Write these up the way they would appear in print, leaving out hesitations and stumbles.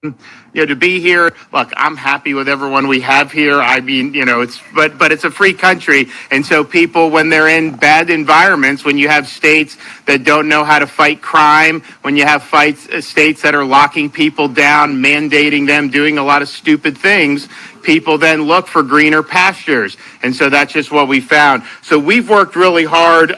To be here, look, I'm happy with everyone we have here. I mean, but it's a free country. And so people, when they're in bad environments, when you have states that don't know how to fight crime, when you have states that are locking people down, mandating them, doing a lot of stupid things, people then look for greener pastures. And so that's just what we found. So we've worked really hard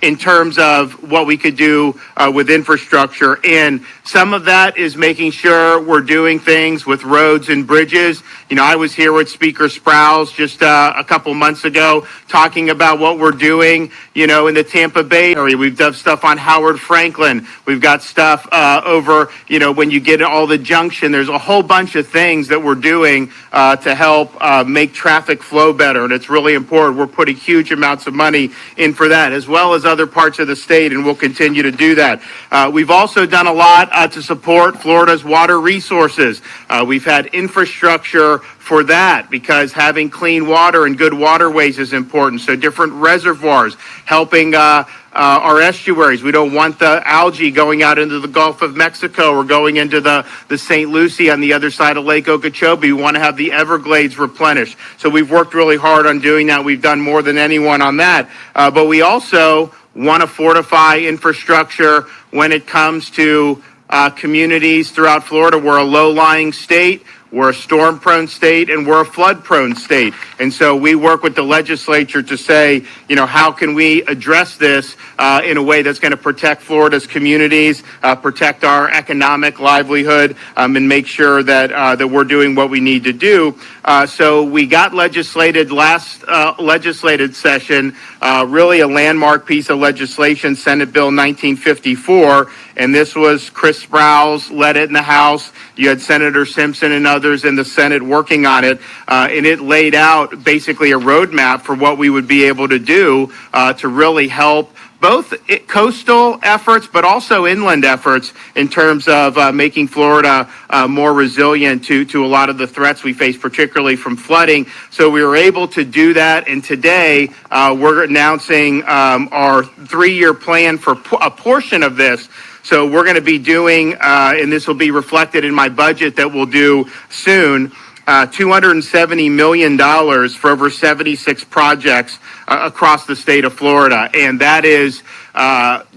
in terms of what we could do with infrastructure. And some of that is making sure we're doing things with roads and bridges. I was here with Speaker Sprouse just a couple months ago talking about what we're doing, in the Tampa Bay area. We've done stuff on Howard Franklin. We've got stuff over, when you get all the junction, there's a whole bunch of things that we're doing to help make traffic flow better. And it's really important. We're putting huge amounts of money in for that, as well as other parts of the state, and we'll continue to do that. We've also done a lot to support Florida's water resources. We've had infrastructure for that because having clean water and good waterways is important. So different reservoirs, helping our estuaries. We don't want the algae going out into the Gulf of Mexico or going into the St. Lucie on the other side of Lake Okeechobee. We want to have the Everglades replenished. So we've worked really hard on doing that. We've done more than anyone on that. But we also want to fortify infrastructure when it comes to communities throughout Florida. We're a low-lying state. We're a storm-prone state, and we're a flood-prone state. And so we work with the legislature to say, how can we address this in a way that's going to protect Florida's communities, protect our economic livelihood, and make sure that we're doing what we need to do. So we got legislated last legislative session, really a landmark piece of legislation, Senate Bill 1954, and this was Chris Sprouse led it in the House. You had Senator Simpson and others in the Senate working on it, and it laid out basically a roadmap for what we would be able to do to really help both coastal efforts, but also inland efforts in terms of making Florida more resilient to a lot of the threats we face, particularly from flooding. So we were able to do that, and today we're announcing our 3-year plan for a portion of this. So we're going to be doing, and this will be reflected in my budget that we'll do soon, $270 million for over 76 projects across the state of Florida. And that is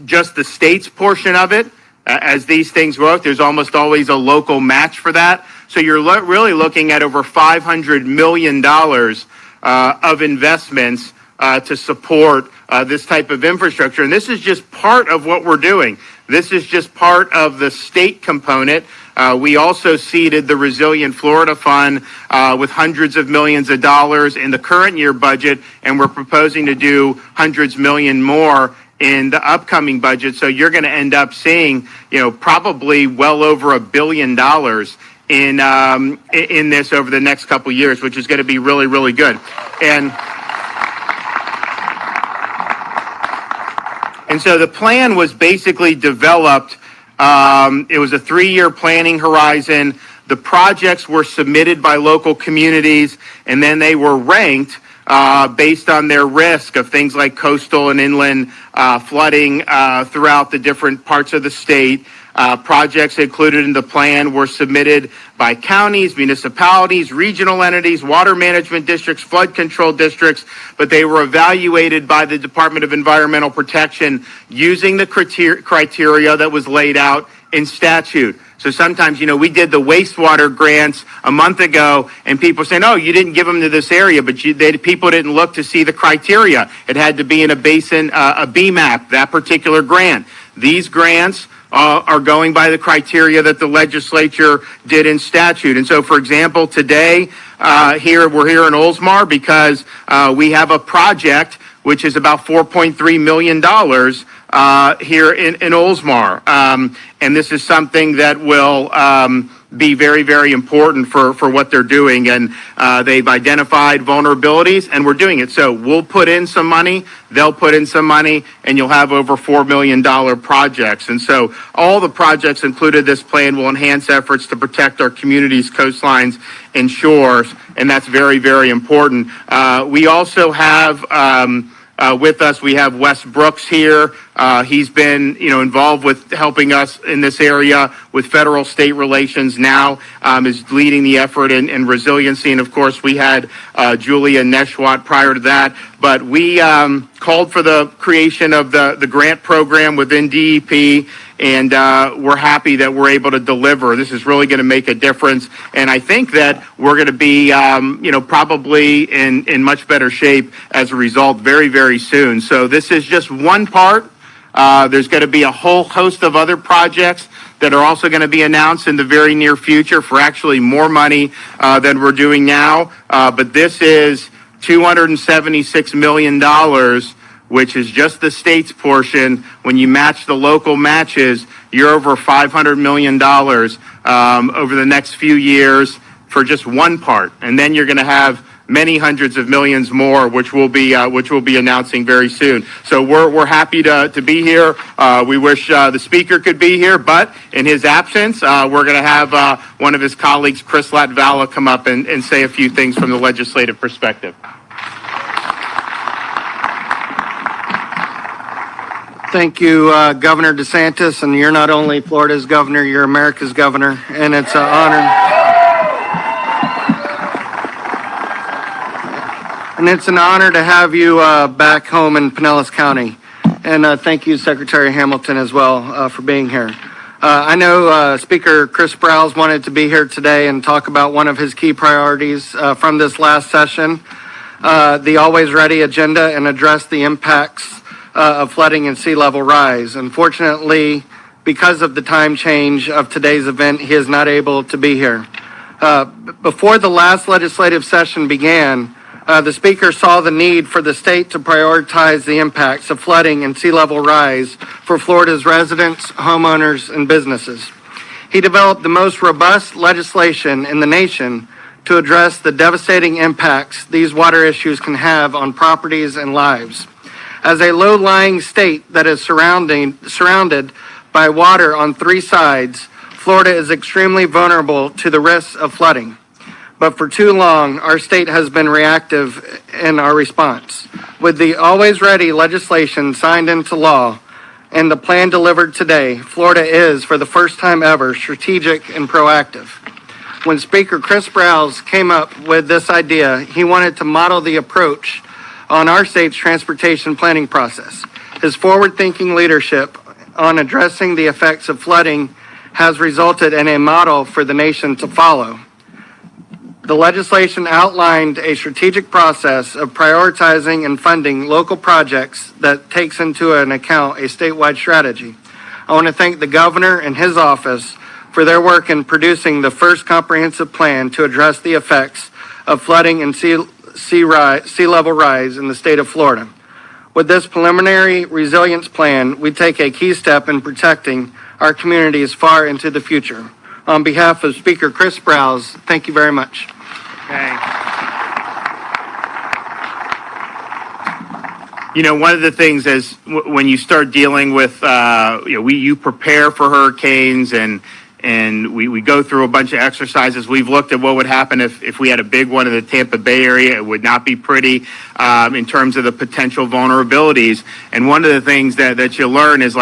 just the state's portion of it. As these things work, there's almost always a local match for that. So you're really looking at over $500 million of investments to support this type of infrastructure. And this is just part of what we're doing. This is just part of the state component. We also seeded the Resilient Florida Fund with hundreds of millions of dollars in the current year budget, and we're proposing to do hundreds million more in the upcoming budget. So you're going to end up seeing, probably well over $1 billion in this over the next couple years, which is going to be really, really good. And so the plan was basically developed. It was a 3-year planning horizon. The projects were submitted by local communities, and then they were ranked based on their risk of things like coastal and inland flooding throughout the different parts of the state. Projects included in the plan were submitted by counties, municipalities, regional entities, water management districts, flood control districts, but they were evaluated by the Department of Environmental Protection using the criteria that was laid out in statute. So sometimes, we did the wastewater grants a month ago, and people saying, "Oh, you didn't give them to this area," but people didn't look to see the criteria. It had to be in a basin, a BMAP, that particular grant. These grants are going by the criteria that the legislature did in statute. And so, for example, today we're here in Oldsmar because we have a project which is about $4.3 million here in Oldsmar. And this is something that will be very, very important for what they're doing. And they've identified vulnerabilities, and we're doing it. So we'll put in some money, they'll put in some money, and you'll have over $4 million projects. And so all the projects included in this plan will enhance efforts to protect our communities, coastlines, and shores, and that's very, very important. We also have with us, we have Wes Brooks here. He's been, involved with helping us in this area with federal-state relations now, is leading the effort in Resiliency. And, of course, we had Julia Neshwat prior to that. But we called for the creation of the grant program within DEP, and we're happy that we're able to deliver. This is really going to make a difference, and I think that we're going to be, probably in much better shape as a result very, very soon. So this is just one part. There's going to be a whole host of other projects that are also going to be announced in the very near future for actually more money than we're doing now. But this is $276 million, which is just the state's portion. When you match the local matches, you're over $500 million over the next few years for just one part. And then you're going to have many hundreds of millions more, which we'll be announcing very soon. So we're happy to be here. We wish the speaker could be here, but in his absence, we're going to have one of his colleagues, Chris Latvala, come up and say a few things from the legislative perspective. Thank you, Governor DeSantis, and you're not only Florida's governor, you're America's governor, and it's an honor. And it's an honor to have you back home in Pinellas County. And thank you, Secretary Hamilton, as well, for being here. I know Speaker Chris Sprowls wanted to be here today and talk about one of his key priorities from this last session, the Always Ready agenda, and address the impacts of flooding and sea level rise. Unfortunately, because of the time change of today's event, he is not able to be here. Before the last legislative session began, the Speaker saw the need for the state to prioritize the impacts of flooding and sea level rise for Florida's residents, homeowners, and businesses. He developed the most robust legislation in the nation to address the devastating impacts these water issues can have on properties and lives. As a low-lying state that is surrounded by water on three sides, Florida is extremely vulnerable to the risks of flooding. But for too long, our state has been reactive in our response. With the Always Ready legislation signed into law and the plan delivered today, Florida is, for the first time ever, strategic and proactive. When Speaker Chris Sprowls came up with this idea, he wanted to model the approach on our state's transportation planning process. His forward-thinking leadership on addressing the effects of flooding has resulted in a model for the nation to follow. The legislation outlined a strategic process of prioritizing and funding local projects that takes into account a statewide strategy. I want to thank the governor and his office for their work in producing the first comprehensive plan to address the effects of flooding and sea level rise in the state of Florida. With this preliminary resilience plan, we take a key step in protecting our communities far into the future. On behalf of Speaker Chris Sprowls, thank you very much. Okay. One of the things is when you start dealing with, you prepare for hurricanes and we go through a bunch of exercises. We've looked at what would happen if we had a big one in the Tampa Bay area. It would not be pretty in terms of the potential vulnerabilities. And one of the things that you learn is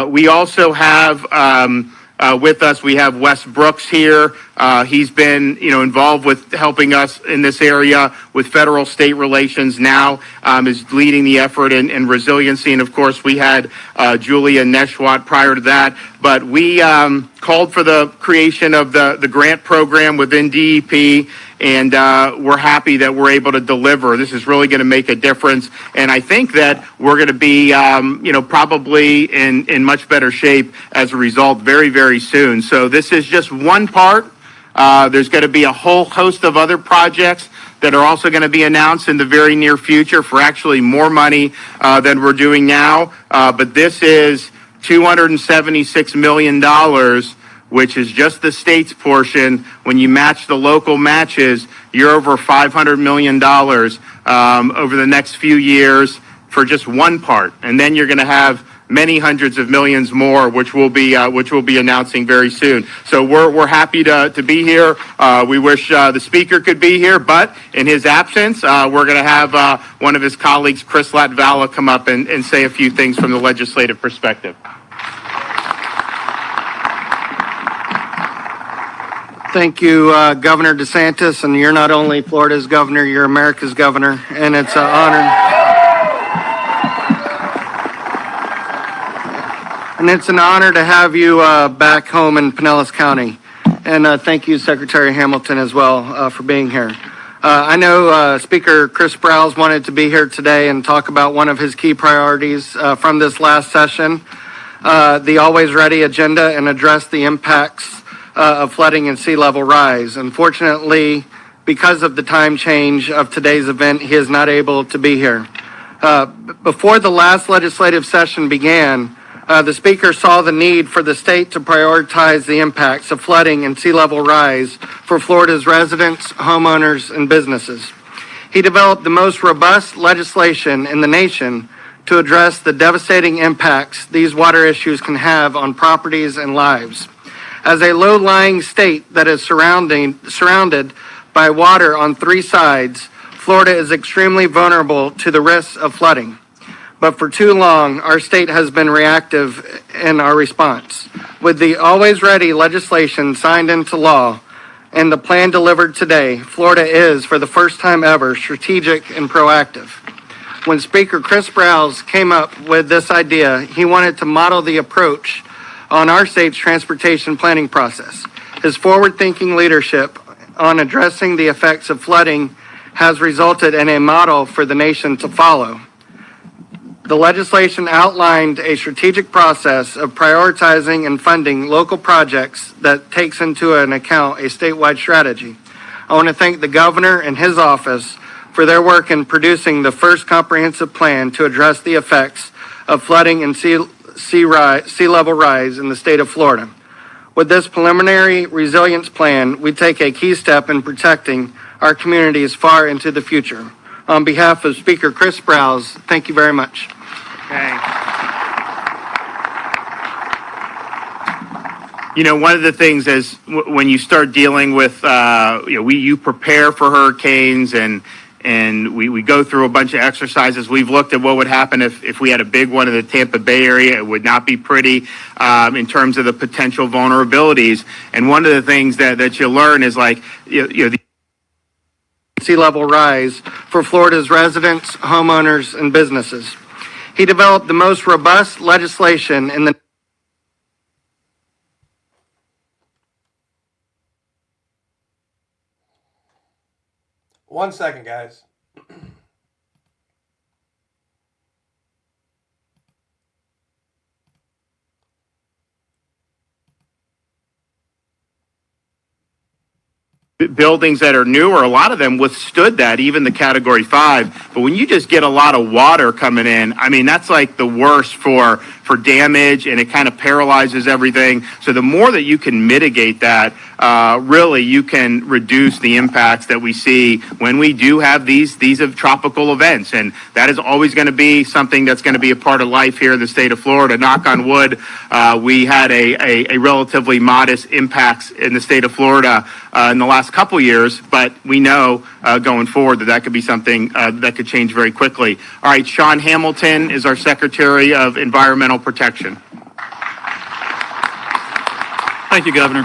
we also have with us, we have Wes Brooks here. He's been, involved with helping us in this area with federal-state relations now, is leading the effort in Resiliency. And, of course, we had Julia Neshwat prior to that. But we called for the creation of the grant program within DEP, and we're happy that we're able to deliver. This is really going to make a difference, and I think that we're going to be, probably in much better shape as a result very, very soon. So this is just one part. There's going to be a whole host of other projects that are also going to be announced in the very near future for actually more money than we're doing now. But this is $276 million, which is just the state's portion. When you match the local matches, you're over $500 million over the next few years for just one part. And then you're going to have many hundreds of millions more, which we'll be announcing very soon. So we're happy to be here. We wish the speaker could be here, but in his absence, we're going to have one of his colleagues, Chris Latvala, come up and say a few things from the legislative perspective. Thank you, Governor DeSantis, and you're not only Florida's governor, you're America's governor, and it's an honor. And it's an honor to have you back home in Pinellas County. And thank you, Secretary Hamilton, as well, for being here. I know Speaker Chris Sprowls wanted to be here today and talk about one of his key priorities from this last session, the Always Ready agenda, and address the impacts of flooding and sea level rise. Unfortunately, because of the time change of today's event, he is not able to be here. Before the last legislative session began, the Speaker saw the need for the state to prioritize the impacts of flooding and sea level rise for Florida's residents, homeowners, and businesses. He developed the most robust legislation in the nation to address the devastating impacts these water issues can have on properties and lives. As a low-lying state that is surrounded by water on three sides, Florida is extremely vulnerable to the risks of flooding. But for too long, our state has been reactive in our response. With the Always Ready legislation signed into law and the plan delivered today, Florida is, for the first time ever, strategic and proactive. When Speaker Chris Sprowls came up with this idea, he wanted to model the approach on our state's transportation planning process. His forward-thinking leadership on addressing the effects of flooding has resulted in a model for the nation to follow. The legislation outlined a strategic process of prioritizing and funding local projects that takes into account a statewide strategy. I want to thank the governor and his office for their work in producing the first comprehensive plan to address the effects of flooding and sea level rise in the state of Florida. With this preliminary resilience plan, we take a key step in protecting our communities far into the future. On behalf of Speaker Chris Sprowls, thank you very much. Okay. You know, one of the things is when you start dealing with, you prepare for hurricanes and we go through a bunch of exercises. We've looked at what would happen if we had a big one in the Tampa Bay area. It would not be pretty in terms of the potential vulnerabilities. And one of the things that you learn is the sea level rise for Florida's residents, homeowners, and businesses. He developed the most robust legislation in the One second, guys. buildings that are newer, a lot of them withstood that, even the Category 5. But when you just get a lot of water coming in, I mean, that's like the worst for damage, and it kind of paralyzes everything. So the more that you can mitigate that, really you can reduce the impacts that we see when we do have these tropical events. And that is always going to be something that's going to be a part of life here in the state of Florida. Knock on wood, we had a relatively modest impacts in the state of Florida in the last couple years, but we know going forward that could be something that could change very quickly. All right, Sean Hamilton is our Secretary of Environmental Protection. Thank you, Governor.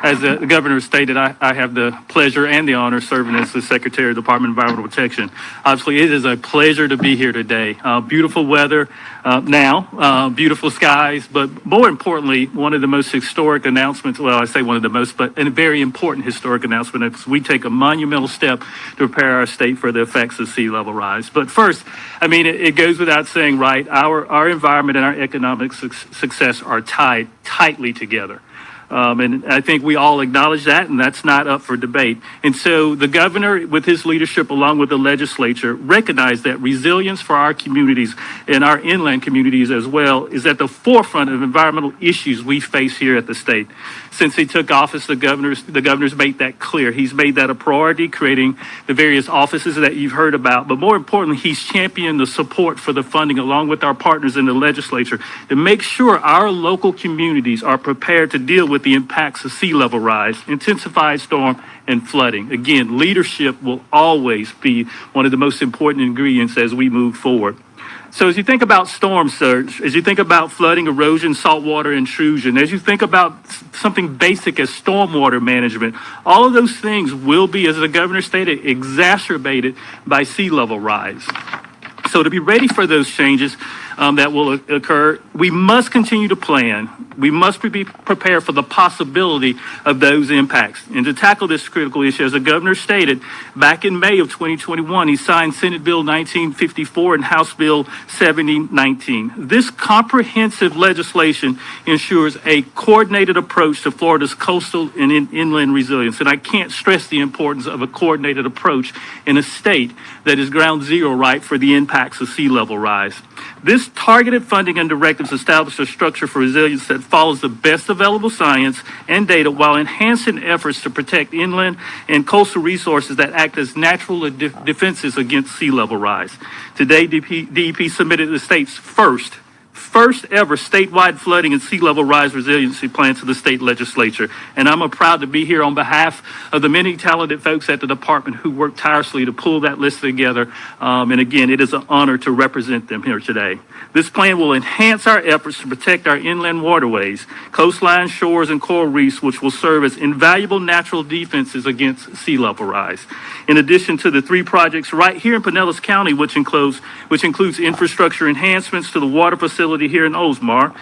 As the Governor stated, I have the pleasure and the honor of serving as the Secretary of the Department of Environmental Protection. Obviously, it is a pleasure to be here today. Beautiful weather now, beautiful skies, but more importantly, one of the most historic announcements, well, I say one of the most, but a very important historic announcement is we take a monumental step to prepare our state for the effects of sea level rise. But first, I mean, it goes without saying, right, our environment and our economic success are tied tightly together. And I think we all acknowledge that, and that's not up for debate. And so the governor, with his leadership, along with the legislature, recognize that resilience for our communities and our inland communities as well is at the forefront of environmental issues we face here at the state. Since he took office, the governor's made that clear. He's made that a priority, creating the various offices that you've heard about. But more importantly, he's championed the support for the funding along with our partners in the legislature to make sure our local communities are prepared to deal with the impacts of sea level rise, intensified storm, and flooding. Again, leadership will always be one of the most important ingredients as we move forward. So as you think about storm surge, as you think about flooding, erosion, saltwater intrusion, as you think about something basic as stormwater management, all of those things will be, as the governor stated, exacerbated by sea level rise. So to be ready for those changes that will occur, we must continue to plan. We must be prepared for the possibility of those impacts. And to tackle this critical issue, as the governor stated, back in May of 2021, he signed Senate Bill 1954 and House Bill 7019. This comprehensive legislation ensures a coordinated approach to Florida's coastal and inland resilience. And I can't stress the importance of a coordinated approach in a state that is ground zero right for the impacts of sea level rise. This targeted funding and directives establish a structure for resilience that follows the best available science and data while enhancing efforts to protect inland and coastal resources that act as natural defenses against sea level rise. Today, DEP submitted the state's first ever statewide flooding and sea level rise resiliency plan to the state legislature. And I'm proud to be here on behalf of the many talented folks at the department who worked tirelessly to pull that list together. And again, it is an honor to represent them here today. This plan will enhance our efforts to protect our inland waterways, coastlines, shores, and coral reefs, which will serve as invaluable natural defenses against sea level rise. In addition to the 3 projects right here in Pinellas County, which includes infrastructure enhancements to the water facility here in Oldsmar,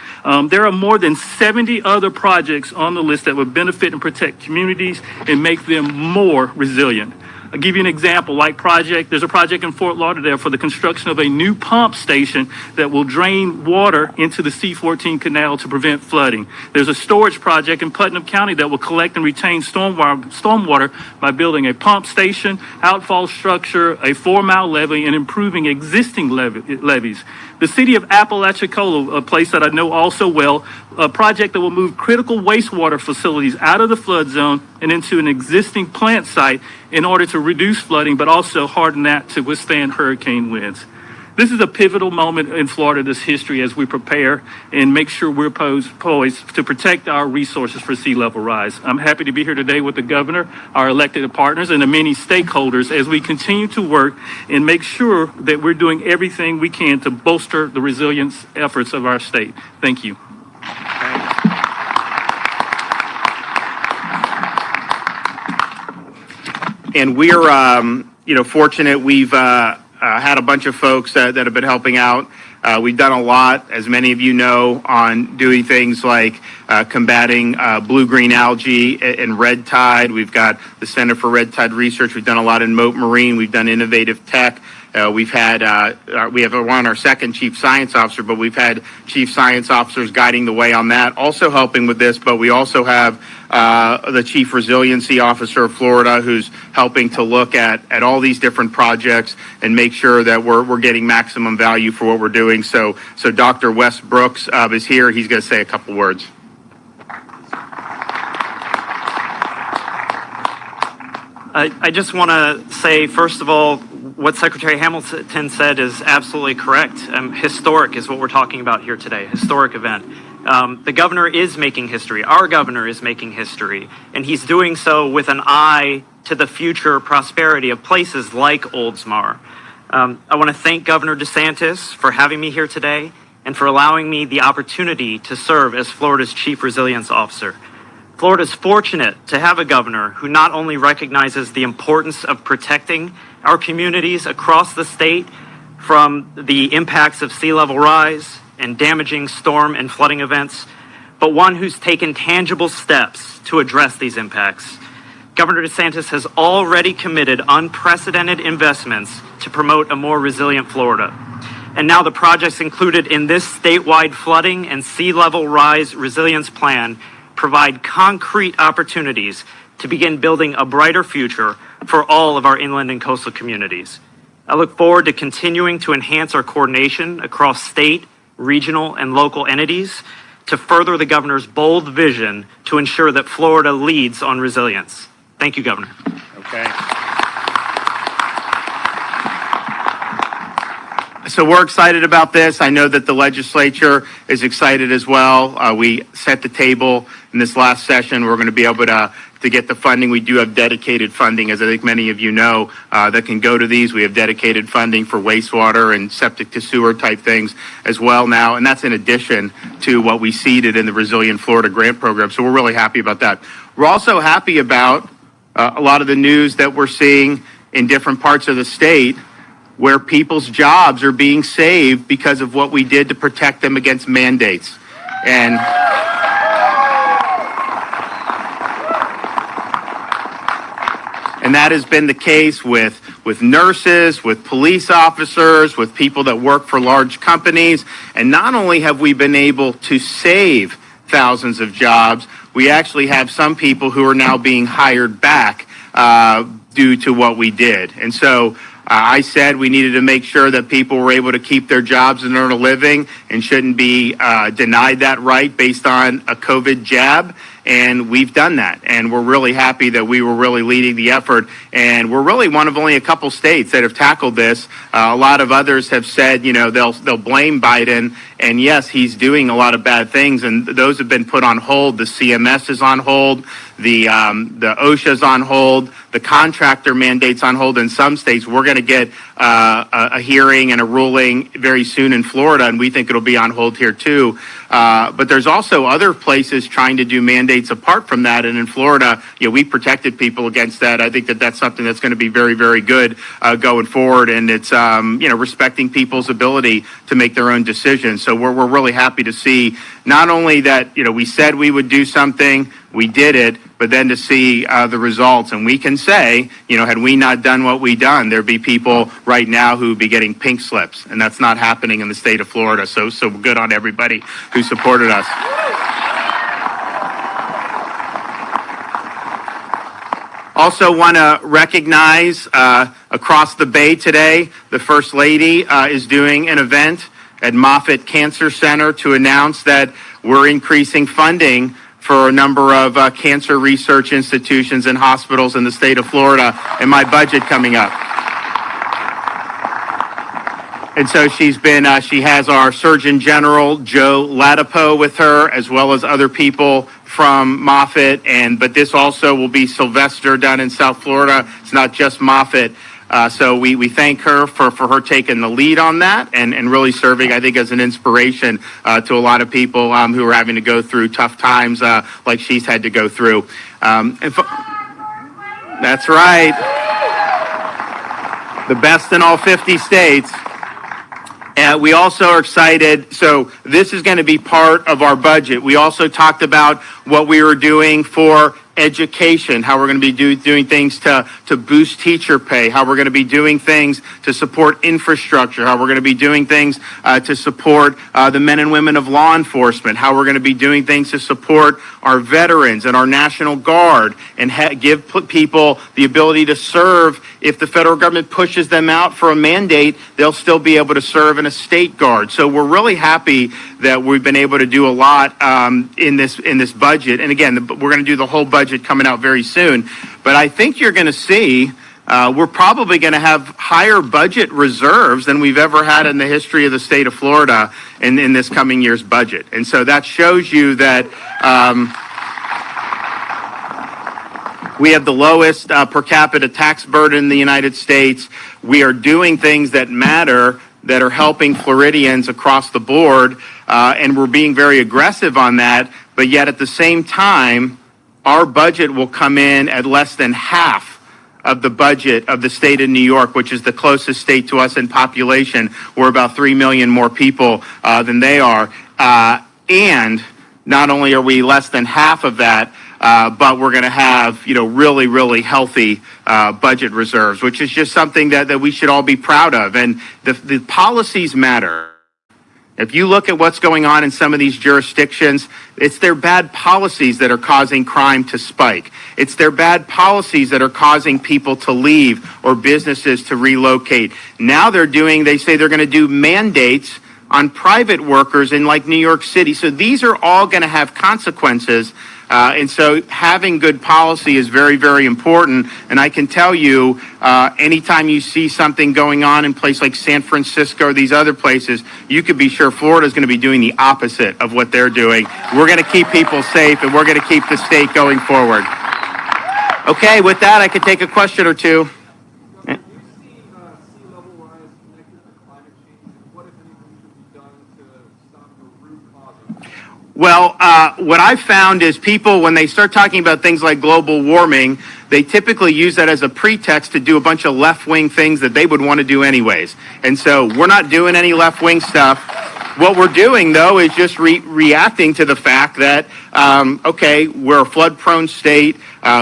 there are more than 70 other projects on the list that would benefit and protect communities and make them more resilient. I'll give you an example. There's a project in Fort Lauderdale for the construction of a new pump station that will drain water into the C-14 canal to prevent flooding. There's a storage project in Putnam County that will collect and retain stormwater by building a pump station, outfall structure, a 4-mile levee, and improving existing levees. The city of Apalachicola, a place that I know also well, a project that will move critical wastewater facilities out of the flood zone and into an existing plant site in order to reduce flooding, but also harden that to withstand hurricane winds. This is a pivotal moment in Florida's history as we prepare and make sure we're poised to protect our resources for sea level rise. I'm happy to be here today with the governor, our elected partners, and the many stakeholders as we continue to work and make sure that we're doing everything we can to bolster the resilience efforts of our state. Thank you. And we're, fortunate. We've had a bunch of folks that have been helping out. We've done a lot, as many of you know, on doing things like combating blue-green algae and red tide. We've got the Center for Red Tide Research. We've done a lot in Moat Marine. We've done innovative tech. We have our second chief science officer, but we've had chief science officers guiding the way on that, also helping with this. But we also have the chief resiliency officer of Florida, who's helping to look at all these different projects and make sure that we're getting maximum value for what we're doing. So Dr. Wes Brooks is here. He's going to say a couple words. I just want to say, first of all, what Secretary Hamilton said is absolutely correct. Historic is what we're talking about here today, historic event. The governor is making history. Our governor is making history, and he's doing so with an eye to the future prosperity of places like Oldsmar. I want to thank Governor DeSantis for having me here today and for allowing me the opportunity to serve as Florida's Chief Resilience Officer. Florida's fortunate to have a governor who not only recognizes the importance of protecting our communities across the state from the impacts of sea level rise and damaging storm and flooding events, but one who's taken tangible steps to address these impacts. Governor DeSantis has already committed unprecedented investments to promote a more resilient Florida. And now the projects included in this statewide flooding and sea level rise resilience plan provide concrete opportunities to begin building a brighter future for all of our inland and coastal communities. I look forward to continuing to enhance our coordination across state, regional, and local entities to further the governor's bold vision to ensure that Florida leads on resilience. Thank you, Governor. Okay. So we're excited about this. I know that the legislature is excited as well. We set the table in this last session. We're going to be able to get the funding. We do have dedicated funding, as I think many of you know, that can go to these. We have dedicated funding for wastewater and septic to sewer type things as well now. And that's in addition to what we seeded in the Resilient Florida grant program. So we're really happy about that. We're also happy about a lot of the news that we're seeing in different parts of the state where people's jobs are being saved because of what we did to protect them against mandates. And that has been the case with nurses, with police officers, with people that work for large companies. And not only have we been able to save thousands of jobs, we actually have some people who are now being hired back due to what we did. And so I said we needed to make sure that people were able to keep their jobs and earn a living and shouldn't be denied that right based on a COVID jab. And we've done that. And we're really happy that we were really leading the effort. And we're really one of only a couple states that have tackled this. A lot of others have said, you know, they'll blame Biden. And yes, he's doing a lot of bad things. And those have been put on hold. The CMS is on hold. The OSHA's on hold. The contractor mandate's on hold in some states. We're going to get a hearing and a ruling very soon in Florida, and we think it'll be on hold here too. But there's also other places trying to do mandates apart from that. And in Florida, you know, we protected people against that. I think that that's something that's going to be very, very good going forward. And it's, you know, respecting people's ability to make their own decisions. So we're really happy to see not only that, you know, we said we would do something, we did it, but then to see the results. And we can say, you know, had we not done what we done, there'd be people right now who would be getting pink slips. And that's not happening in the state of Florida. So good on everybody who supported us. Also want to recognize across the Bay today, the First Lady is doing an event at Moffitt Cancer Center to announce that we're increasing funding for a number of cancer research institutions and hospitals in the state of Florida, and my budget coming up. And so she has our Surgeon General, Joe Latipo, with her, as well as other people from Moffitt. But this also will be Sylvester down in South Florida. It's not just Moffitt. So we thank her for her taking the lead on that and really serving, I think, as an inspiration to a lot of people who are having to go through tough times like she's had to go through. That's right. The best in all 50 states. We also are excited. So this is going to be part of our budget. We also talked about what we were doing for education, how we're going to be doing things to boost teacher pay, how we're going to be doing things to support infrastructure, how we're going to be doing things to support the men and women of law enforcement, how we're going to be doing things to support our veterans and our National Guard and give people the ability to serve. If the federal government pushes them out for a mandate, they'll still be able to serve in a state guard. So we're really happy that we've been able to do a lot in this budget. And again, we're going to do the whole budget coming out very soon. But I think you're going to see we're probably going to have higher budget reserves than we've ever had in the history of the state of Florida in this coming year's budget. And so that shows you that we have the lowest per capita tax burden in the United States. We are doing things that matter, that are helping Floridians across the board, and we're being very aggressive on that. But yet at the same time, our budget will come in at less than half of the budget of the state of New York, which is the closest state to us in population. We're about 3 million more people than they are. And not only are we less than half of that, but we're going to have, really, really healthy budget reserves, which is just something that we should all be proud of. And the policies matter. If you look at what's going on in some of these jurisdictions, it's their bad policies that are causing crime to spike. It's their bad policies that are causing people to leave or businesses to relocate. Now they say they're going to do mandates on private workers in like New York City. So these are all going to have consequences. And so having good policy is very, very important. And I can tell you, anytime you see something going on in places like San Francisco or these other places, you could be sure Florida is going to be doing the opposite of what they're doing. We're going to keep people safe, and we're going to keep the state going forward. Okay, with that, I could take a question or two. Well, what I've found is people, when they start talking about things like global warming, they typically use that as a pretext to do a bunch of left-wing things that they would want to do anyways. And so we're not doing any left-wing stuff. What we're doing, though, is just reacting to the fact that, okay, we're a flood-prone state.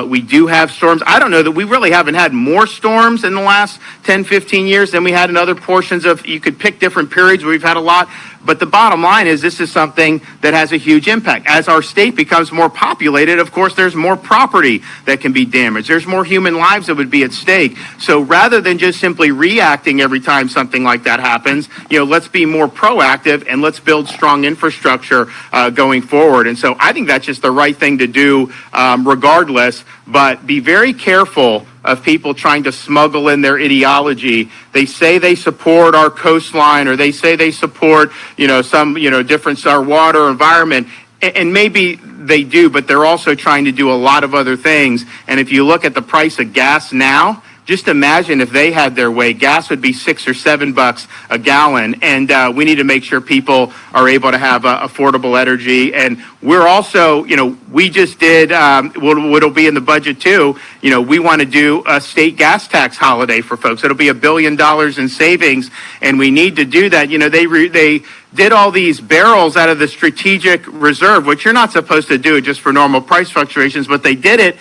We do have storms. I don't know that we really haven't had more storms in the last 10, 15 years than we had in other portions of, you could pick different periods where we've had a lot. But the bottom line is this is something that has a huge impact. As our state becomes more populated, of course, there's more property that can be damaged. There's more human lives that would be at stake. So rather than just simply reacting every time something like that happens, let's be more proactive and let's build strong infrastructure going forward. And so I think that's just the right thing to do regardless, but be very careful of people trying to smuggle in their ideology. They say they support our coastline, or they say they support, some, different our water environment. And maybe they do, but they're also trying to do a lot of other things. And if you look at the price of gas now, just imagine if they had their way, gas would be $6 or $7 a gallon. And we need to make sure people are able to have affordable energy. And we're also, we just did, what'll be in the budget too, we want to do a state gas tax holiday for folks. It'll be $1 billion in savings, and we need to do that. They did all these barrels out of the strategic reserve, which you're not supposed to do just for normal price fluctuations, but they did it.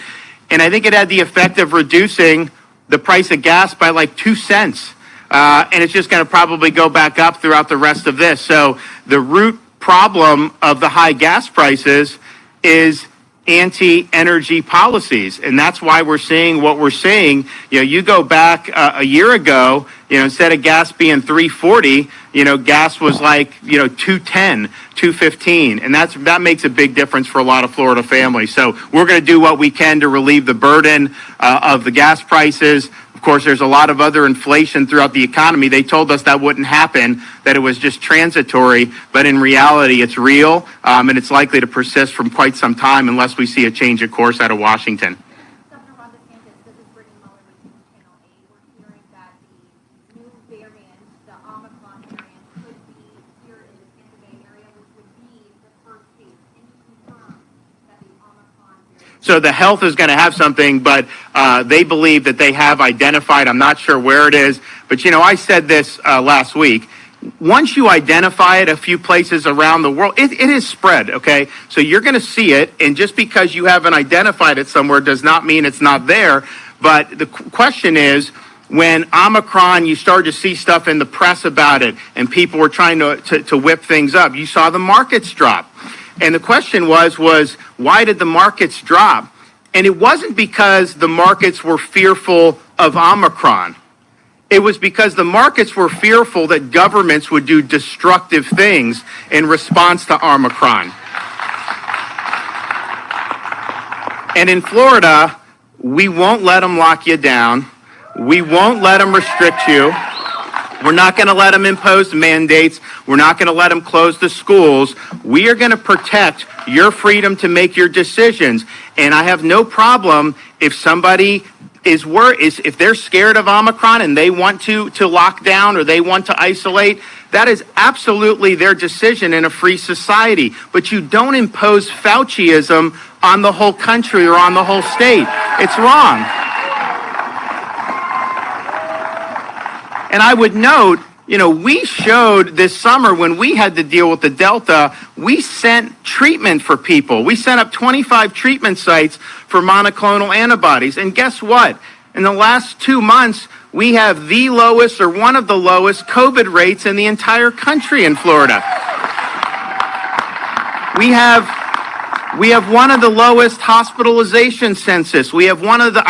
And I think it had the effect of reducing the price of gas by like 2 cents. And it's just going to probably go back up throughout the rest of this. So the root problem of the high gas prices is anti-energy policies. And that's why we're seeing what we're seeing. You go back a year ago, instead of gas being $3.40, gas was like, $2.10, $2.15. And that makes a big difference for a lot of Florida families. So we're going to do what we can to relieve the burden of the gas prices. Of course, there's a lot of other inflation throughout the economy. They told us that wouldn't happen, that it was just transitory, but in reality, it's real, and it's likely to persist for quite some time unless we see a change of course out of Washington. Governor DeSantis, this is Brittany Muller with News Channel 8. We're hearing that the new variant, the Omicron variant, could be here in the Tampa Bay area, which would be the first case. Can you confirm that the Omicron variant? So the health is going to have something, but they believe that they have identified, I'm not sure where it is, but I said this last week. Once you identify it a few places around the world, it is spread, okay? So you're going to see it, and just because you haven't identified it somewhere does not mean it's not there. But the question is, when Omicron, you started to see stuff in the press about it, and people were trying to whip things up, you saw the markets drop. And the question was why did the markets drop? And it wasn't because the markets were fearful of Omicron. It was because the markets were fearful that governments would do destructive things in response to Omicron. And in Florida, we won't let them lock you down. We won't let them restrict you. We're not going to let them impose mandates. We're not going to let them close the schools. We are going to protect your freedom to make your decisions. And I have no problem if somebody if they're scared of Omicron and they want to lock down or they want to isolate. That is absolutely their decision in a free society. But you don't impose Fauciism on the whole country or on the whole state. It's wrong. And I would note, we showed this summer when we had to deal with the Delta, we sent treatment for people. We sent up 25 treatment sites for monoclonal antibodies. And guess what? In the last 2 months, we have the lowest or one of the lowest COVID rates in the entire country in Florida. We have one of the lowest hospitalization census. We have one of the,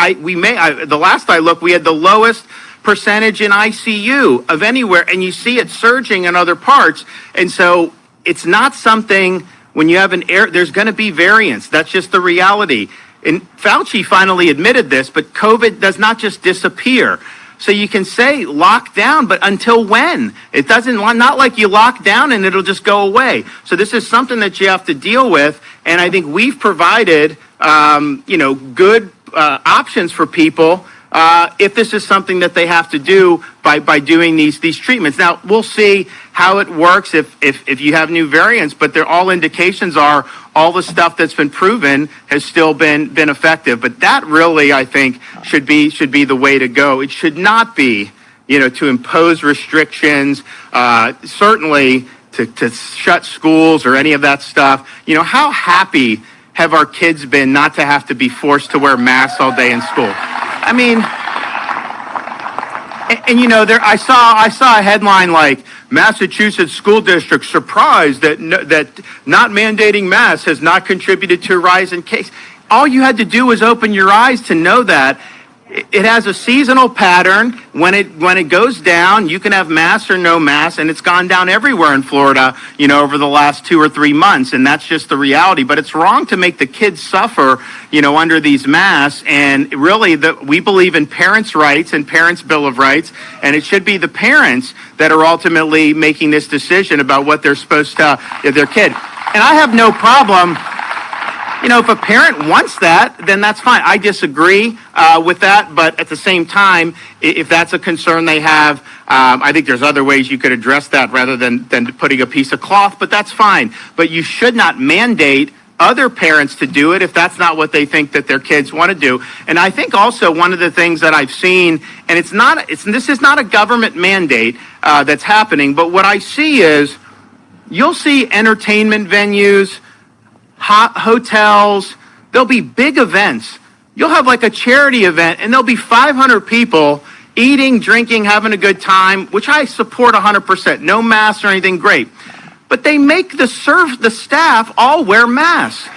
the last I looked, we had the lowest percentage in ICU of anywhere, and you see it surging in other parts. And so it's not something, when you have there's going to be variance. That's just the reality. And Fauci finally admitted this, but COVID does not just disappear. So you can say lock down, but until when? It doesn't, not like you lock down and it'll just go away. So this is something that you have to deal with. And I think we've provided, good options for people if this is something that they have to do by doing these treatments. Now, we'll see how it works if you have new variants, but all indications are all the stuff that's been proven has still been effective. But that really, I think, should be the way to go. It should not be, to impose restrictions, certainly to shut schools or any of that stuff. How happy have our kids been not to have to be forced to wear masks all day in school? I mean, I saw a headline like Massachusetts school district surprised that not mandating masks has not contributed to a rise in case. All you had to do was open your eyes to know that it has a seasonal pattern. When it goes down, you can have masks or no masks, and it's gone down everywhere in Florida, over the last 2 or 3 months, and that's just the reality. But it's wrong to make the kids suffer, under these masks. And really, we believe in parents' rights and parents' Bill of Rights, and it should be the parents that are ultimately making this decision about what they're supposed to their kid. And I have no problem. If a parent wants that, then that's fine. I disagree with that, but at the same time, if that's a concern they have, I think there's other ways you could address that rather than putting a piece of cloth, but that's fine. But you should not mandate other parents to do it if that's not what they think that their kids want to do. And I think also one of the things that I've seen, and this is not a government mandate that's happening, but what I see is you'll see entertainment venues, hotels, there'll be big events. You'll have like a charity event and there'll be 500 people eating, drinking, having a good time, which I support 100%. No masks or anything, great. But they make the staff all wear masks.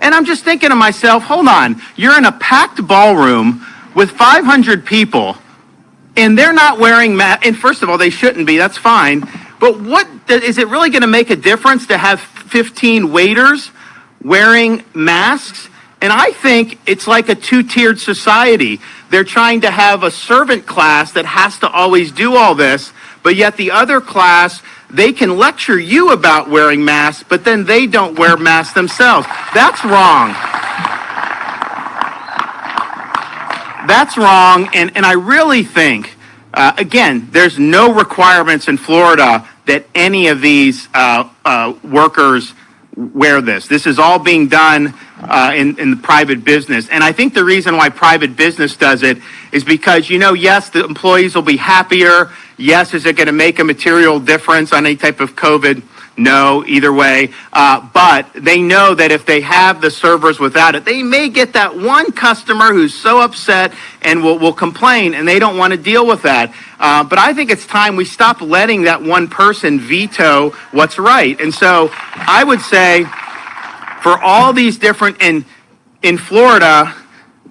And I'm just thinking to myself, hold on, you're in a packed ballroom with 500 people and they're not wearing masks. And first of all, they shouldn't be, that's fine. But is it really going to make a difference to have 15 waiters wearing masks? And I think it's like a two-tiered society. They're trying to have a servant class that has to always do all this, but yet the other class, they can lecture you about wearing masks, but then they don't wear masks themselves. That's wrong. That's wrong, and I really think, again, there's no requirements in Florida that any of these workers wear this. This is all being done in the private business. And I think the reason why private business does it is because, yes, the employees will be happier. Yes, is it going to make a material difference on any type of COVID? No, either way. But they know that if they have the servers without it, they may get that one customer who's so upset and will complain, and they don't want to deal with that. But I think it's time we stop letting that one person veto what's right. And so I would say for all these different, in Florida,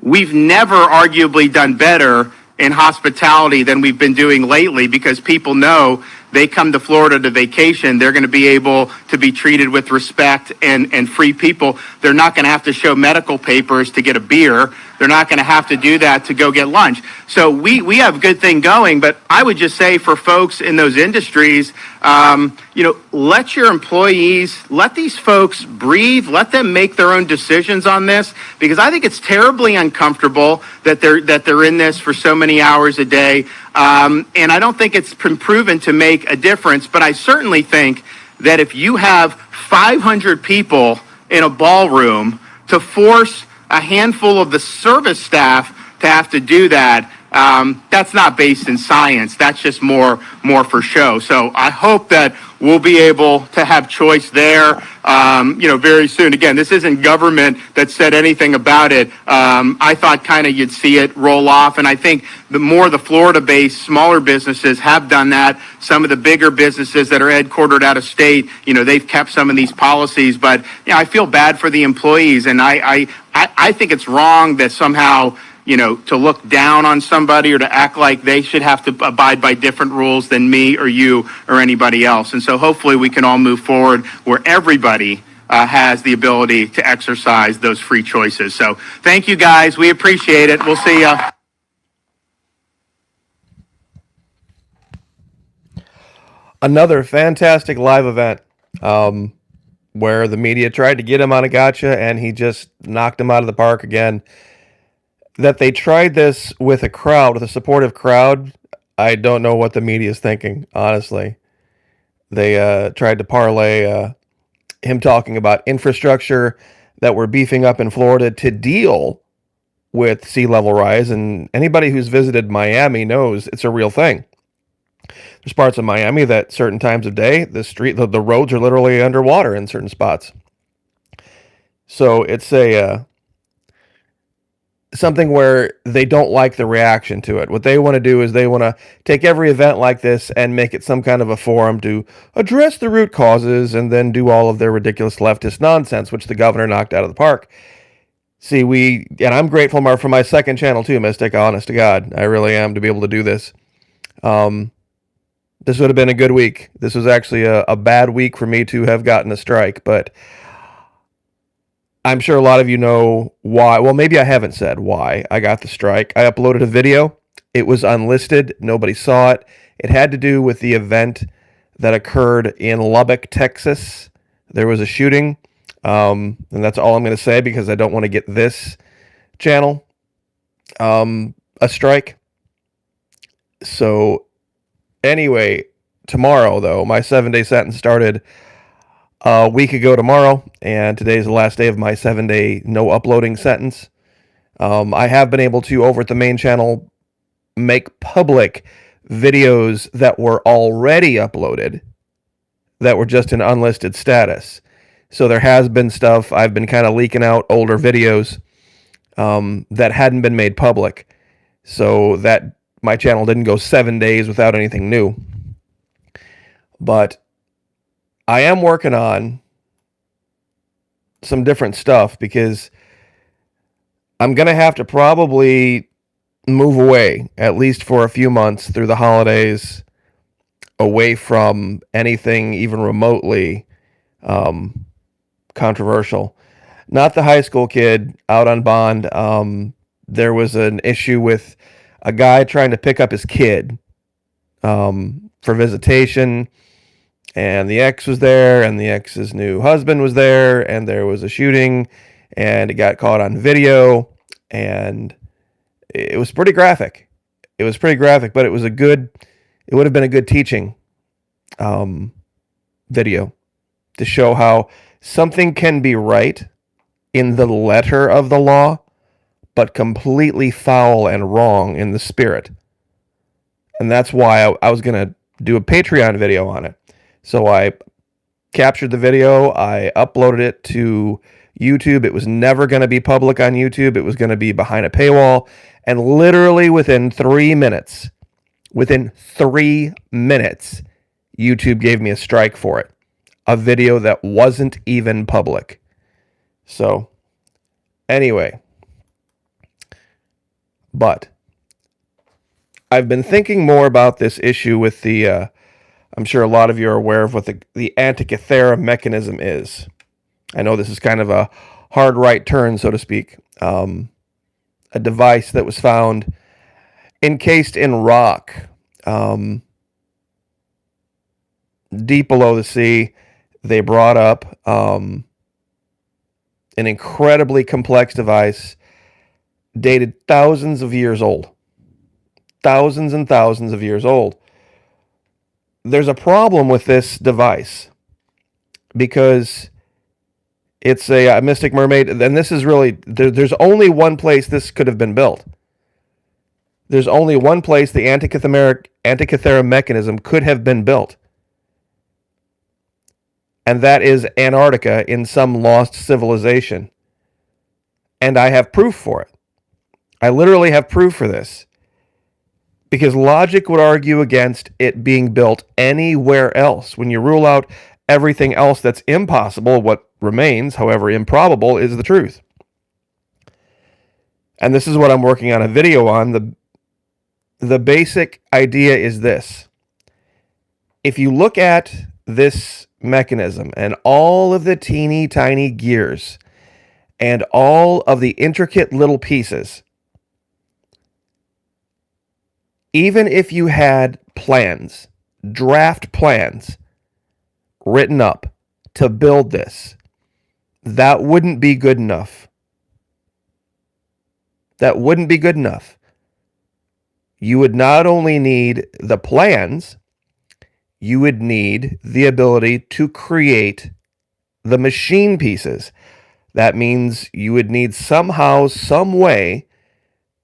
we've never arguably done better in hospitality than we've been doing lately, because people know they come to Florida to vacation, they're going to be able to be treated with respect and free people. They're not going to have to show medical papers to get a beer. They're not going to have to do that to go get lunch. So we have a good thing going, but I would just say for folks in those industries, let your employees, let these folks breathe, let them make their own decisions on this, because I think it's terribly uncomfortable that they're in this for so many hours a day. And I don't think it's been proven to make a difference, but I certainly think that if you have 500 people in a ballroom, to force a handful of the service staff to have to do that, that's not based in science. That's just more for show. So I hope that we'll be able to have choice there, very soon. Again, this isn't government that said anything about it. I thought kind of you'd see it roll off, and I think the Florida-based smaller businesses have done that. Some of the bigger businesses that are headquartered out of state, they've kept some of these policies, but I feel bad for the employees, and I think it's wrong that somehow, to look down on somebody or to act like they should have to abide by different rules than me or you or anybody else. And so hopefully we can all move forward where everybody has the ability to exercise those free choices. So thank you guys. We appreciate it. We'll see you. Another fantastic live event where the media tried to get him on a gotcha and he just knocked him out of the park again. That they tried this with a supportive crowd, I don't know what the media is thinking, honestly. They tried to parlay him talking about infrastructure that we're beefing up in Florida to deal with sea level rise, and anybody who's visited Miami knows it's a real thing. There's parts of Miami that certain times of day, the roads are literally underwater in certain spots. So it's something where they don't like the reaction to it. What they want to do is they want to take every event like this and make it some kind of a forum to address the root causes and then do all of their ridiculous leftist nonsense, which the governor knocked out of the park. See, and I'm grateful for my second channel too, Mystic, honest to God. I really am, to be able to do this. This would have been a good week. This was actually a bad week for me to have gotten a strike, but I'm sure a lot of you know why. Well, maybe I haven't said why I got the strike. I uploaded a video. It was unlisted. Nobody saw it. It had to do with the event that occurred in Lubbock, Texas. There was a shooting, and that's all I'm going to say because I don't want to get this channel a strike. So anyway, tomorrow, though, my 7-day sentence started a week ago tomorrow, and today's the last day of my 7-day no uploading sentence. I have been able to, over at the main channel, make public videos that were already uploaded that were just in unlisted status. So there has been stuff, I've been kind of leaking out older videos that hadn't been made public. So that my channel didn't go 7 days without anything new. But I am working on some different stuff because I'm going to have to probably move away, at least for a few months through the holidays, away from anything even remotely controversial. Not the high school kid out on bond. There was an issue with a guy trying to pick up his kid for visitation. And the ex was there, and the ex's new husband was there, and there was a shooting, and it got caught on video, and it was pretty graphic. It was pretty graphic, but it would have been a good teaching video to show how something can be right in the letter of the law, but completely foul and wrong in the spirit. And that's why I was going to do a Patreon video on it. So I captured the video, I uploaded it to YouTube. It was never going to be public on YouTube. It was going to be behind a paywall. And literally within 3 minutes, YouTube gave me a strike for it. A video that wasn't even public. So, anyway. But I've been thinking more about this issue with the I'm sure a lot of you are aware of what the Antikythera mechanism is. I know this is kind of a hard right turn, so to speak. A device that was found encased in rock deep below the sea. They brought up an incredibly complex device dated thousands of years old. Thousands and thousands of years old. There's a problem with this device because it's a Mystic Mermaid, and this is really, there's only one place this could have been built. there's only one place the Antikythera mechanism could have been built. And that is Antarctica in some lost civilization. And I have proof for it. I literally have proof for this. Because logic would argue against it being built anywhere else. When you rule out everything else that's impossible, what remains, however improbable, is the truth. And this is what I'm working on a video on. The basic idea is this. If you look at this mechanism and all of the teeny tiny gears and all of the intricate little pieces, even if you had plans, draft plans written up to build this, that wouldn't be good enough. That wouldn't be good enough. You would not only need the plans, you would need the ability to create the machine pieces. That means you would need somehow, some way.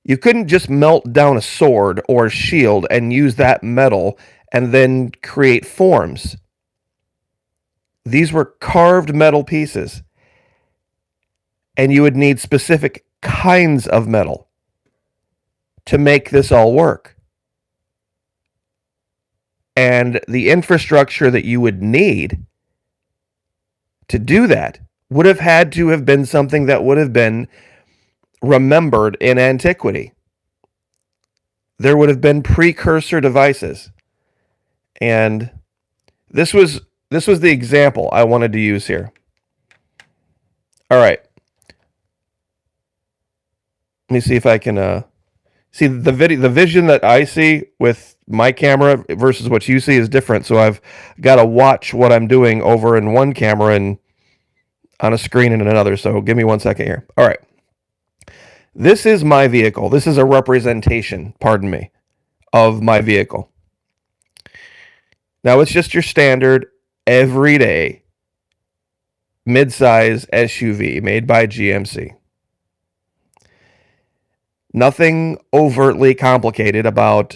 You couldn't just melt down a sword or a shield and use that metal and then create forms. These were carved metal pieces. And you would need specific kinds of metal to make this all work. And the infrastructure that you would need to do that would have had to have been something that would have been remembered in antiquity. There would have been precursor devices. And this was the example I wanted to use here. All right. Let me see if I can see the vision that I see with my camera versus what you see is different. So I've got to watch what I'm doing over in one camera and on a screen in another. So give me 1 second here. All right. This is my vehicle. This is a representation, pardon me, of my vehicle. Now it's just your standard everyday mid-size SUV made by GMC. Nothing overtly complicated about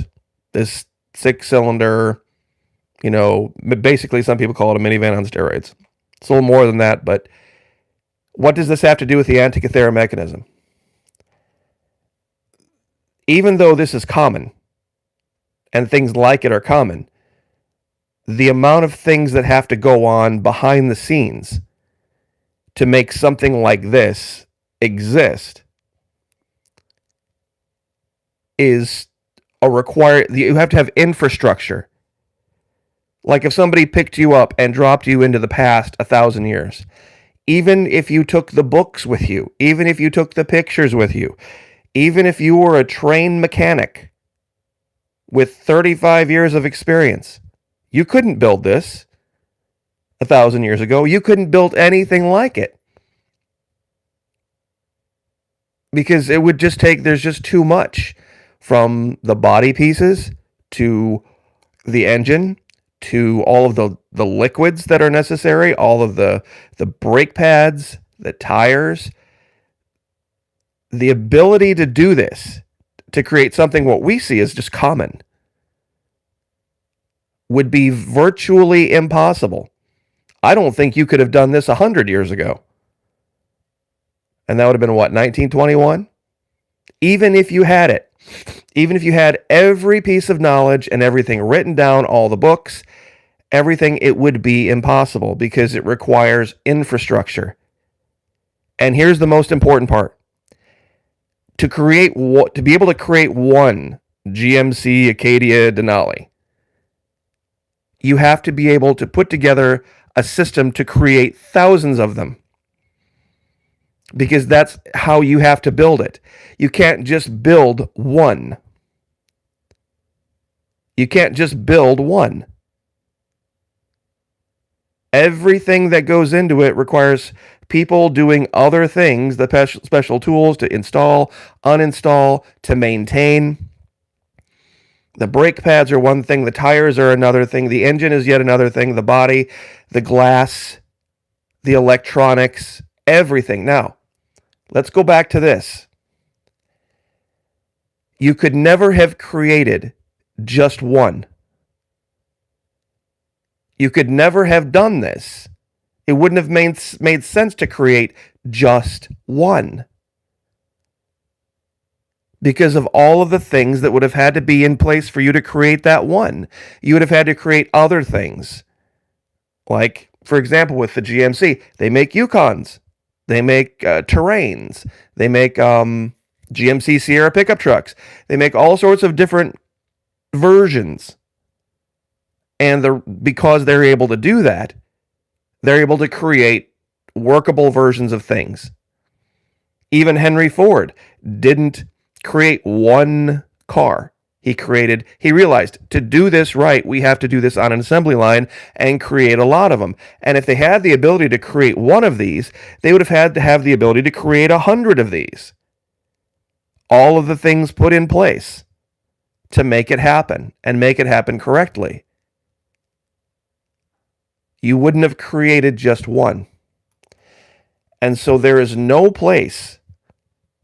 this 6-cylinder, basically some people call it a minivan on steroids. It's a little more than that, but what does this have to do with the Antikythera mechanism? Even though this is common, and things like it are common, the amount of things that have to go on behind the scenes to make something like this exist is you have to have infrastructure. Like if somebody picked you up and dropped you into the past 1,000 years, even if you took the books with you, even if you took the pictures with you, even if you were a trained mechanic with 35 years of experience, you couldn't build this 1,000 years ago. You couldn't build anything like it. Because it would just there's just too much. From the body pieces to the engine to all of the liquids that are necessary, all of the brake pads, the tires. The ability to do this, to create something what we see as just common, would be virtually impossible. I don't think you could have done this 100 years ago. And that would have been what, 1921? Even if you had it. Even if you had every piece of knowledge and everything written down, all the books, everything, it would be impossible because it requires infrastructure. And here's the most important part. To be able to create one GMC Acadia Denali, you have to be able to put together a system to create thousands of them. Because that's how you have to build it. You can't just build one. You can't just build one. Everything that goes into it requires people doing other things, the special tools to install, uninstall, to maintain. The brake pads are one thing, the tires are another thing, the engine is yet another thing, the body, the glass, the electronics, everything. Now, let's go back to this. you could never have created just one. You could never have done this. It wouldn't have made sense to create just one, because of all of the things that would have had to be in place for you to create that one. You would have had to create other things. Like, for example, with the GMC, they make Yukons, they make Terrains, they make GMC Sierra pickup trucks, they make all sorts of different versions. And because they're able to do that, they're able to create workable versions of things. Even Henry Ford didn't create one car. He realized, to do this right, we have to do this on an assembly line and create a lot of them. And if they had the ability to create one of these, they would have had to have the ability to create 100 of these. All of the things put in place to make it happen, and make it happen correctly. You wouldn't have created just one. And so there is no place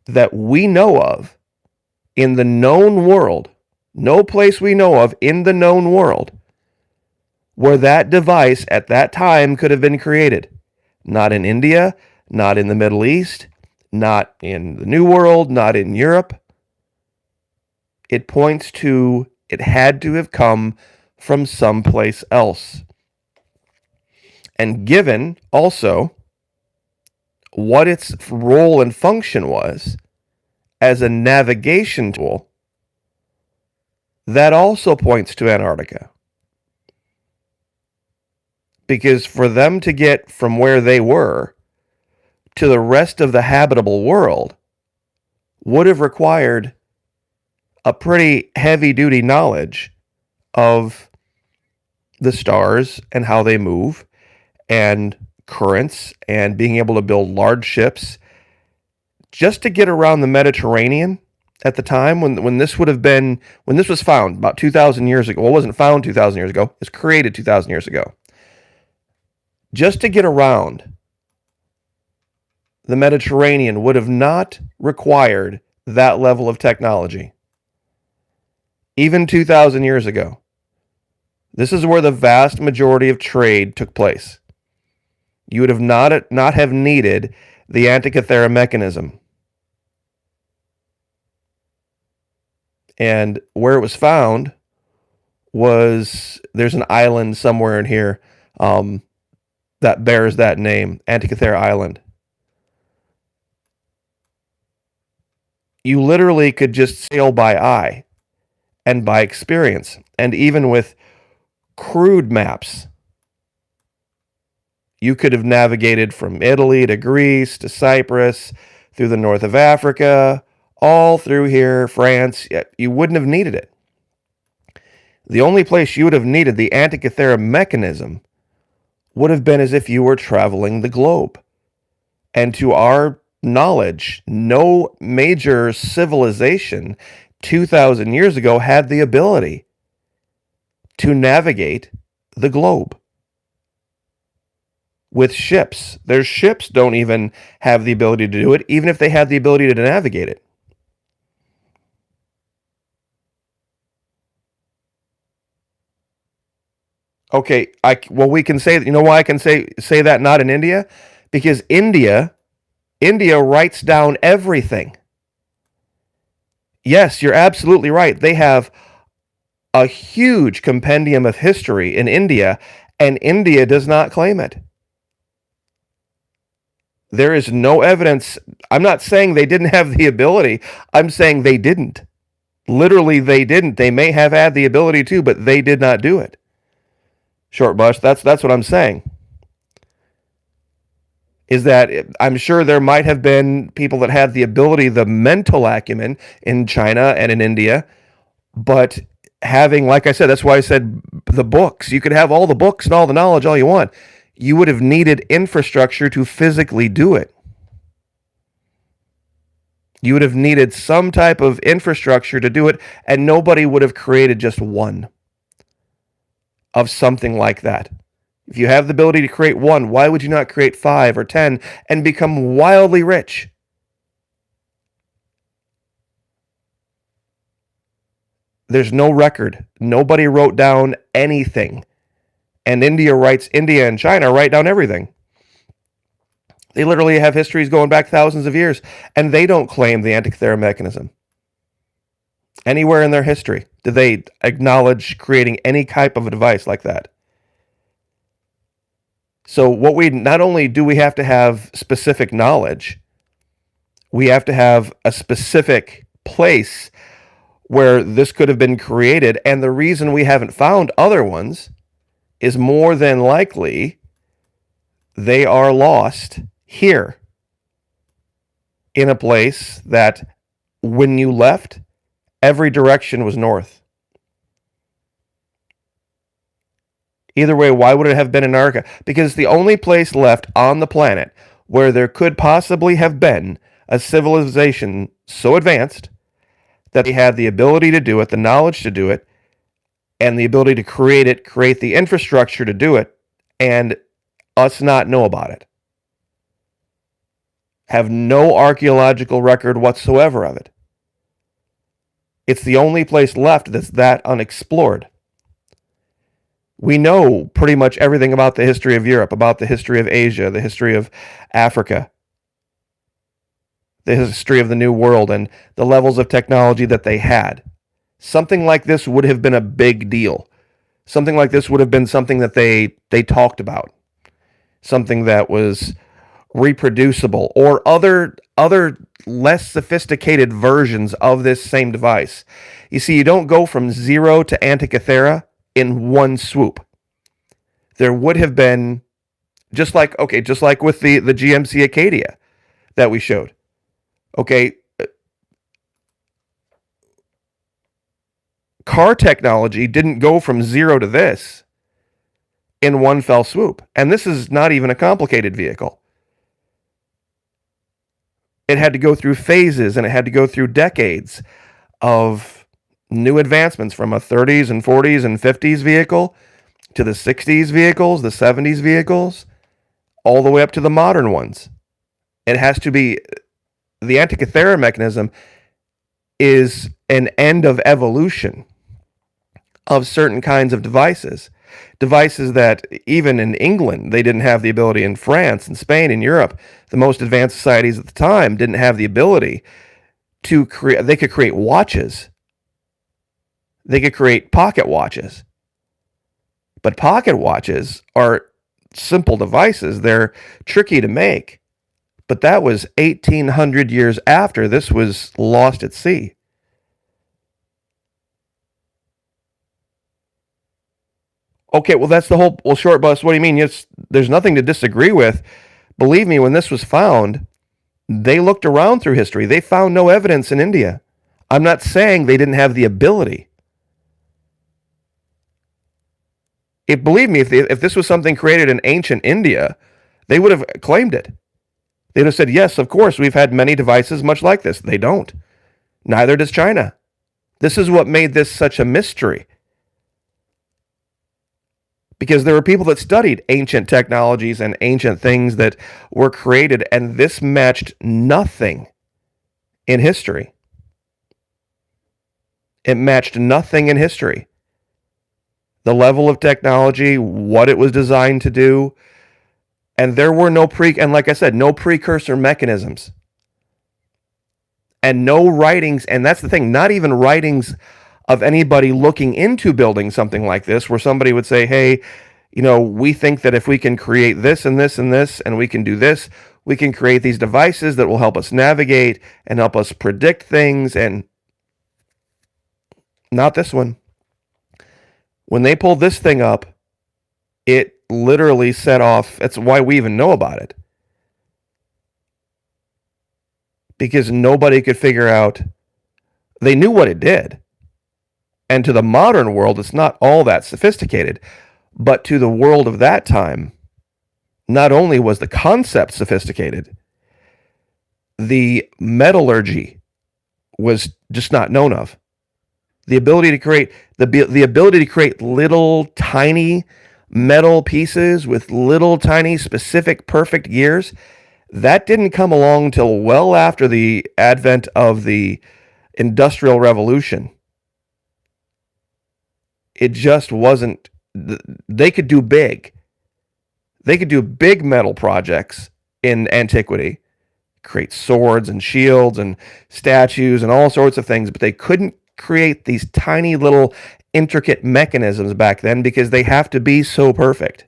that we know of in the known world, no place we know of in the known world, where that device at that time could have been created. Not in India, not in the Middle East, not in the New World, not in Europe. It points to it had to have come from someplace else. And given also what its role and function was as a navigation tool, that also points to Antarctica. Because for them to get from where they were to the rest of the habitable world would have required a pretty heavy-duty knowledge of the stars and how they move, and currents, and being able to build large ships just to get around the Mediterranean at the time when this was found about 2,000 years ago. Well, it wasn't found 2,000 years ago. It was created 2,000 years ago. Just to get around the Mediterranean would have not required that level of technology. Even 2,000 years ago. This is where the vast majority of trade took place. You would have not have needed the Antikythera mechanism. And where it was found there's an island somewhere in here that bears that name, Antikythera Island. You literally could just sail by eye and by experience, and even with crude maps, you could have navigated from Italy to Greece to Cyprus, through the north of Africa, all through here, France. You wouldn't have needed it. The only place you would have needed the Antikythera mechanism would have been as if you were traveling the globe. And to our knowledge, no major civilization 2,000 years ago had the ability to navigate the globe with ships. Their ships don't even have the ability to do it, even if they had the ability to navigate it. Okay, we can say, you know why I can say that not in India? Because India writes down everything. Yes, you're absolutely right. They have a huge compendium of history in India, and India does not claim it. There is no evidence. I'm not saying they didn't have the ability. I'm saying they didn't. Literally, they didn't. They may have had the ability to, but they did not do it. Short Bush, that's what I'm saying. Is that I'm sure there might have been people that had the ability, the mental acumen in China and in India, but having, like I said, that's why I said the books. You could have all the books and all the knowledge all you want. You would have needed infrastructure to physically do it. You would have needed some type of infrastructure to do it, and nobody would have created just one of something like that. If you have the ability to create one, why would you not create 5 or 10 and become wildly rich? There's no record. Nobody wrote down anything. And India and China write down everything. They literally have histories going back thousands of years, and they don't claim the Antikythera mechanism. Anywhere in their history do they acknowledge creating any type of a device like that? So not only do we have to have specific knowledge, we have to have a specific place where this could have been created, and the reason we haven't found other ones is more than likely they are lost here in a place that when you left, every direction was north. Either way, why would it have been Antarctica? Because it's the only place left on the planet where there could possibly have been a civilization so advanced that they had the ability to do it, the knowledge to do it, and the ability to create the infrastructure to do it, and us not know about it. Have no archaeological record whatsoever of it. It's the only place left that's that unexplored. We know pretty much everything about the history of Europe, about the history of Asia, the history of Africa, the history of the New World, and the levels of technology that they had. Something like this would have been a big deal. Something like this would have been something that they talked about. Something that was reproducible, or other less sophisticated versions of this same device. You see, you don't go from zero to Antikythera in one swoop. There would have been, just like with the GMC Acadia that we showed. Okay, car technology didn't go from zero to this in one fell swoop. And this is not even a complicated vehicle. It had to go through phases, and it had to go through decades of new advancements, from a 30s and 40s and 50s vehicle to the 60s vehicles, the 70s vehicles, all the way up to the modern ones. It has to be, the Antikythera mechanism is an end of evolution of certain kinds of devices. Devices that even in England, they didn't have the ability. In France and Spain and Europe, the most advanced societies at the time didn't have the ability to create. They could create watches. They could create pocket watches. But pocket watches are simple devices. They're tricky to make. But that was 1,800 years after this was lost at sea. Okay, well, that's the whole... Well, Short Bus, what do you mean? There's nothing to disagree with. Believe me, when this was found, they looked around through history. They found no evidence in India. I'm not saying they didn't have the ability. Believe me, if this was something created in ancient India, they would have claimed it. They'd have said, yes, of course, we've had many devices much like this. They don't. Neither does China. This is what made this such a mystery. Because there were people that studied ancient technologies and ancient things that were created, and this matched nothing in history. It matched nothing in history. The level of technology, what it was designed to do, and there were no like I said, no precursor mechanisms. And no writings, and that's the thing, not even writings of anybody looking into building something like this, where somebody would say, hey, we think that if we can create this and this and this, and we can do this, we can create these devices that will help us navigate and help us predict things. And not this one. When they pulled this thing up, it literally set off. That's why we even know about it. Because nobody could figure out. They knew what it did. And to the modern world, it's not all that sophisticated. But to the world of that time, not only was the concept sophisticated, the metallurgy was just not known of. The ability to create the ability to create little tiny metal pieces with little tiny specific perfect gears, that didn't come along till well after the advent of the Industrial Revolution. it just wasn't. They could do big. They could do big metal projects in antiquity, create swords and shields and statues and all sorts of things, but they couldn't create these tiny little intricate mechanisms back then because they have to be so perfect.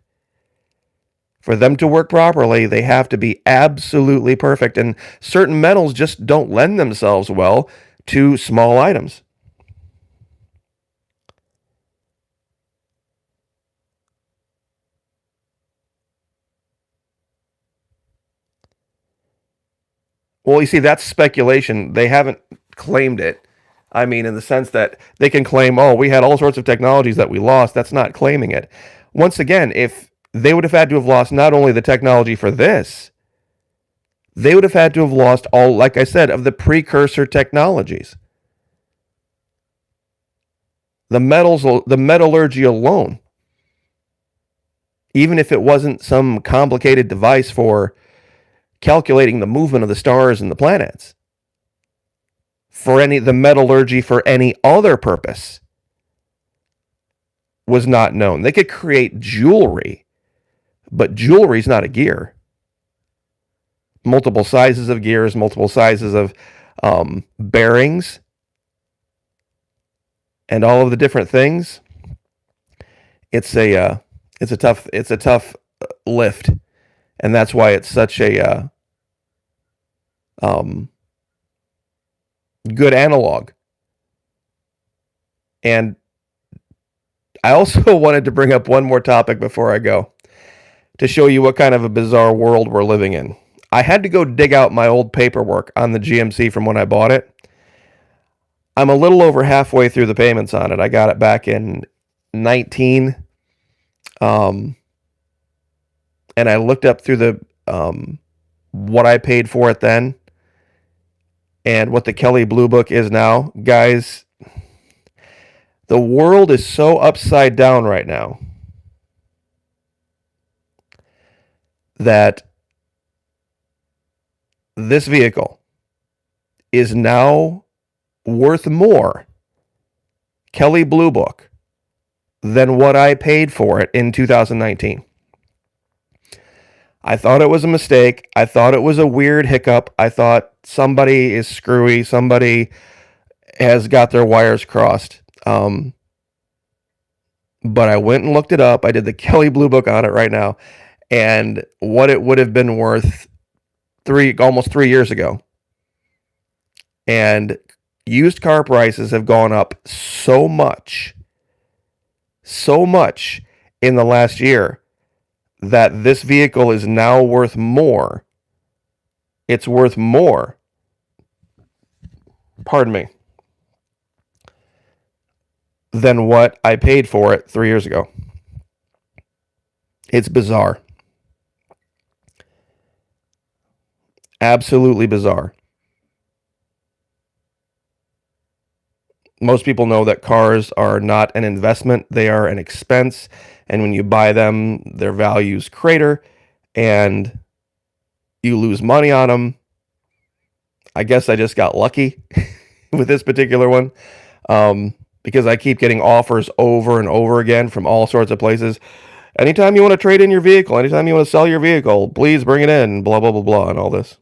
For them to work properly, they have to be absolutely perfect, and certain metals just don't lend themselves well to small items. Well, you see, that's speculation. They haven't claimed it. I mean, in the sense that they can claim, oh, we had all sorts of technologies that we lost. That's not claiming it. Once again, if they would have had to have lost not only the technology for this, they would have had to have lost all, like I said, of the precursor technologies. The metals, the metallurgy alone, even if it wasn't some complicated device for calculating the movement of the stars and the planets, for the metallurgy for any other purpose was not known. They could create jewelry, but jewelry is not a gear. Multiple sizes of gears, multiple sizes of bearings, and all of the different things. It's a tough lift, and that's why it's such a good analog. And I also wanted to bring up one more topic before I go, to show you what kind of a bizarre world we're living in. I had to go dig out my old paperwork on the GMC from when I bought it. I'm a little over halfway through the payments on it. I got it back in 19. And I looked up through the what I paid for it then and what the Kelley Blue Book is now. Guys, the world is so upside down right now that this vehicle is now worth more, Kelley Blue Book, than what I paid for it in 2019. I thought it was a mistake. I thought it was a weird hiccup. I thought somebody is screwy. Somebody has got their wires crossed. But I went and looked it up. I did the Kelley Blue Book on it right now. And what it would have been worth almost 3 years ago. And used car prices have gone up so much in the last year that this vehicle is now worth more. It's worth more. Pardon me. Than what I paid for it 3 years ago. It's bizarre. Absolutely bizarre. Most people know that cars are not an investment, they are an expense. And when you buy them, their values crater and you lose money on them. I guess I just got lucky with this particular one because I keep getting offers over and over again from all sorts of places. Anytime you want to trade in your vehicle, anytime you want to sell your vehicle, please bring it in, blah, blah, blah, blah, and all this.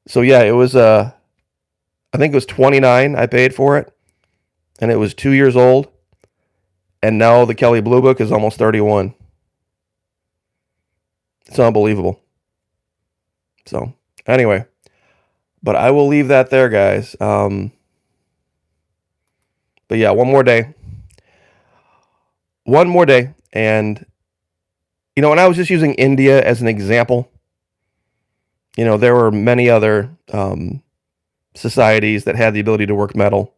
So yeah, it was, I think it was $29 I paid for it, and it was 2 years old, and now the Kelley Blue Book is almost 31. It's unbelievable. So, anyway, but I will leave that there, guys. But yeah, one more day, and, you know, and I was just using India as an example. You know, there were many other societies that had the ability to work metal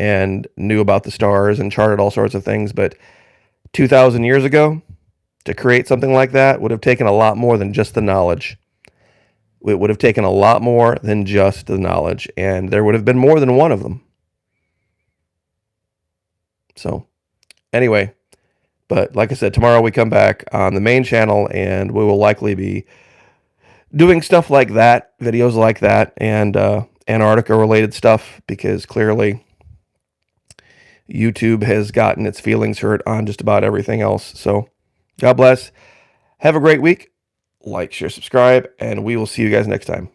and knew about the stars and charted all sorts of things. But 2,000 years ago, to create something like that would have taken a lot more than just the knowledge. It would have taken a lot more than just the knowledge. And there would have been more than one of them. So, anyway, but like I said, tomorrow we come back on the main channel and we will likely be doing stuff like that, videos like that, and Antarctica related stuff, because clearly YouTube has gotten its feelings hurt on just about everything else. So God bless. Have a great week. Like, share, subscribe, and we will see you guys next time.